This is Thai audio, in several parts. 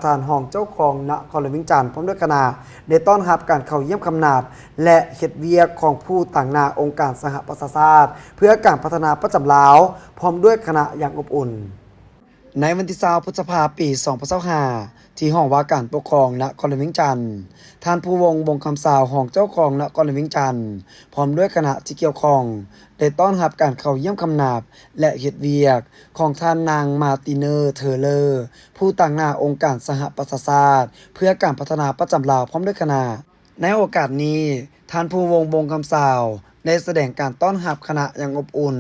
ทานห้องเจ้าของนครหลวงเวียงจันทน์พร้อมด้วยคณะได้ต้อนรับการเข้าเยี่ยมคำนาบและเฮ็ดเวียกของผู้ต่างหน้าองค์การสหประชาชาติเพื่อการพัฒนาประจำลาวพร้อมด้วยคณะอย่างอบอุ่นในวันที่20พฤษภาคมปี2025ที่ห้องว่าการปกครองนครหลวงเวียงจันทน์ท่านผู้วงคำสาวห้องเจ้าของนครหลวงเวียงจันทน์พร้อมด้วยคณะที่เกี่ยวข้องได้ต้อนรับการเข้าเยี่ยมคำนาบและเฮ็ดเวียกของท่านนางมาร์ติเนอร์เทเลอร์ผู้ต่างหน้าองค์การสหประชาชาติเพื่อการพัฒนาประจำลาวพร้อมด้วยคณะในโอกาสนี้ท่านผู้วงคำสาวได้แสดงการต้อนรับคณะอย่างอบอุ่น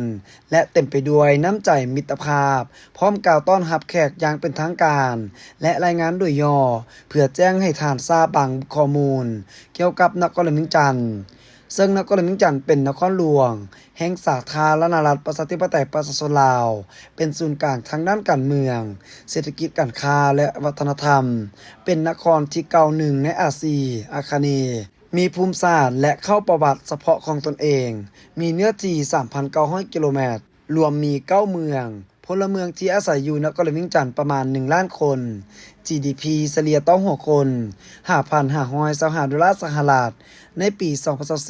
และเต็มไปด้วยน้ำใจมิตรภาพพร้อมกล่าวต้อนรับแขกอย่างเป็นทางการและรายงานโดยย่อเพื่อแจ้งให้ท่านทราบบางข้อมูลเกี่ยวกับนครหลวงเวียงจันทน์ซึ่งนครหลวงเวียงจันทน์เป็นนครหลวงแห่งสาธารณรัฐประชาธิปไตยประชาชนลาวเป็นศูนย์กลางทางด้านการเมืองเศรษฐกิจการค้าและวัฒนธรรมเป็นนครที่เก่าหนึ่งในอาคเนย์มีภูมิศาสตร์และเข้าประวัติเฉพาะของตนเองมีเนื้อที่ 3,900 กิโลเมตรรวมมี9เมืองพลเมืองที่อาศัยอยู่นครหลวงเวียงจันทน์ประมาณ1ล้านคน GDP เฉลี่ยต่อหัวคน 5,525 ดอลลาร์สหรัฐในปี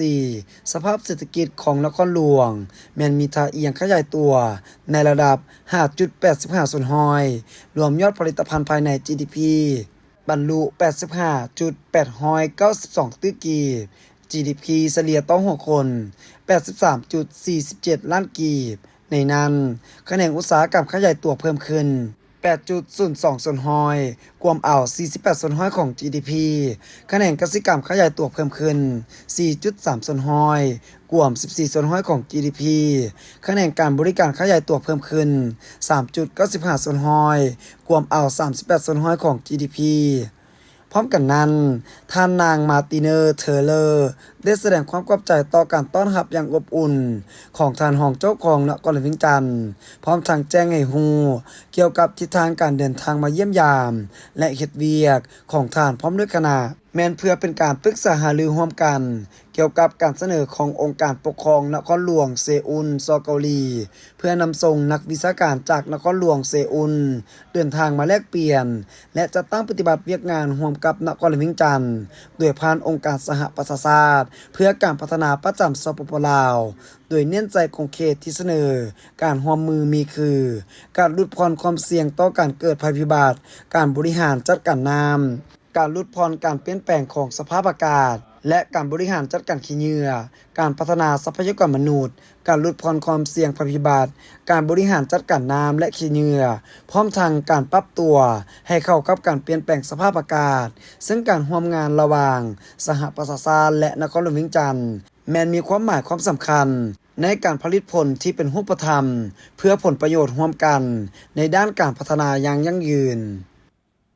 2024สภาพเศรษฐกิจของนครหลวงแม้นมีท่าเอียงขยายตัวในระดับ 5.85 ส่วนห้อยรวมยอดผลิตภัณฑ์ภายใน GDP บรรลุ 85.892 ตื้อกีบ GDP เฉลี่ยต่อหัวคน 83.47 ล้านกีบในนั้นแขนงอุตสาหกรรมขยายตัวเพิ่มขึ้น 8.02 ส่วนห้อยกวมเอา 48 ส่วนห้อยของ GDP แขนงกสิกรรมขยายตัวเพิ่มขึ้น 4.3 ส่วนห้อยกวม 14 ส่วนห้อยของ GDP แขนงการบริการขยายตัวเพิ่มขึ้น 3.95 ส่วนห้อยกวมเอา 38 ส่วนห้อยของ GDPพร้อมกันนั้นท่านนางมาร์ติเนอร์เทเลอร์ได้แสดงความขอบใจต่อการต้อนรับอย่างอบอุ่นของท่านห้องเจ้าของนครหลวงเวียงจันทน์พร้อมทั้งแจ้งให้ฮู้เกี่ยวกับทิศทางการเดินทางมาเยี่ยมยามและเฮ็ดเวียกของท่านพร้อมด้วยคณะแม้นเพื่อเป็นการปรึกษาหารือร่วมกันเกี่ยวกับการเสนอขององค์การปกครองนครหลวงเซอุลเกาหลีเพื่อนำส่งนักวิชาการจากนครหลวงเซอุลเดินทางมาแลกเปลี่ยนและจะตั้งปฏิบัติเวียกงานร่วมกับนครหลวงเวียงจันทน์โดยผ่านองค์การสหประชาชาติเพื่อการพัฒนาประจำสปปลาวโดยเน้นใจของเขตที่เสนอการร่วมมือมีคือการลดผ่อนความเสี่ยงต่อการเกิดภัยพิบัติการบริหารจัดการน้ำการลดผ่อนการเปลี่ยนแปลงของสภาพอากาศและการบริหารจัดการขี้เหงื่อการพัฒนาทรัพยากรมนุษย์การลดผ่อนความเสี่ยงภัยพิบัติการบริหารจัดการน้ำและขี้เหงื่อพร้อมทั้งการปรับตัวให้เข้ากับการเปลี่ยนแปลงสภาพอากาศซึ่งการร่วมงานระหว่างสหประชาชาติและนครหลวงเวียงจันทน์แม้นมีความหมายความสำคัญในการผลิตผลที่เป็นรูปธรรมเพื่อผลประโยชน์ร่วมกันในด้านการพัฒนาอย่างยั่งยืน